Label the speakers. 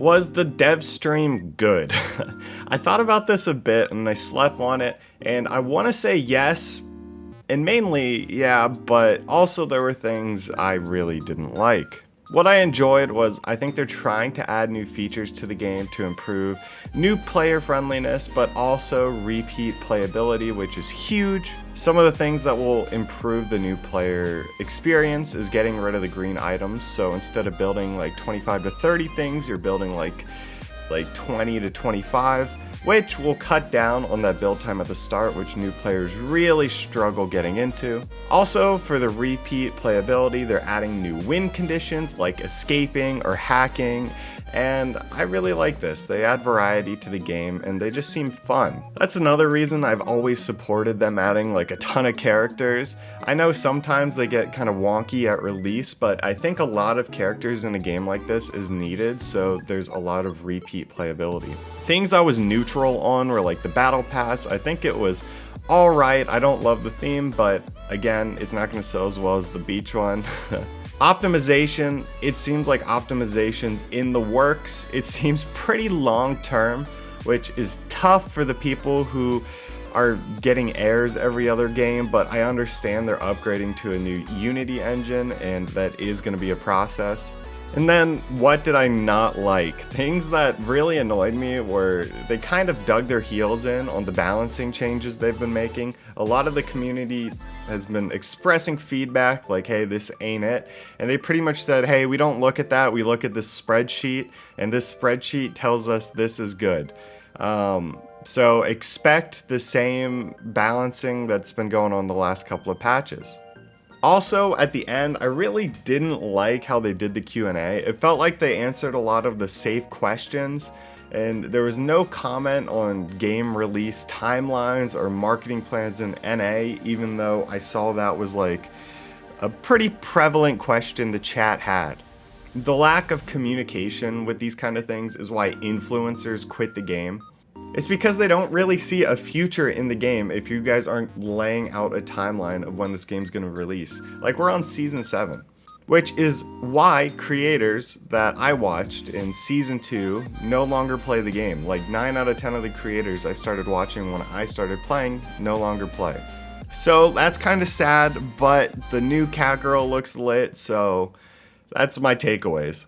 Speaker 1: Was the dev stream good? I thought about this a bit and I slept on it, and I want to say yes, and mainly yeah, but also there were things I really didn't like. What I enjoyed was I think they're trying to add new features to the game to improve new player friendliness, but also repeat playability, which is huge. Some of the things that will improve the new player experience is getting rid of the green items. So instead of building like 25 to 30 things, you're building like 20 to 25, which will cut down on that build time at the start, which new players really struggle getting into. Also, for the repeat playability, they're adding new win conditions like escaping or hacking, and I really like this. They add variety to the game and they just seem fun. That's another reason I've always supported them adding like a ton of characters. I know sometimes they get kind of wonky at release, but I think a lot of characters in a game like this is needed, so there's a lot of repeat playability. Things I was neutral on were like the battle pass. I think it was alright. I don't love the theme, but again, it's not going to sell as well as the beach one. Optimization, it seems like optimization's in the works. It seems pretty long term, which is tough for the people who are getting errors every other game, but I understand they're upgrading to a new Unity engine, and that is going to be a process. And then, what did I not like? Things that really annoyed me were they kind of dug their heels in on the balancing changes they've been making. A lot of the community has been expressing feedback like, hey, this ain't it. And they pretty much said, hey, we don't look at that, we look at this spreadsheet, and this spreadsheet tells us this is good. So expect the same balancing that's been going on the last couple of patches. Also, at the end, I really didn't like how they did the Q&A. It felt like they answered a lot of the safe questions, and there was no comment on game release timelines or marketing plans in NA, even though I saw that was like a pretty prevalent question the chat had. The lack of communication with these kind of things is why influencers quit the game. It's because they don't really see a future in the game if you guys aren't laying out a timeline of when this game's gonna release. Like, we're on Season 7, which is why creators that I watched in Season 2 no longer play the game. Like, 9 out of 10 of the creators I started watching when I started playing no longer play. So that's kind of sad, but the new Catgirl looks lit, so that's my takeaways.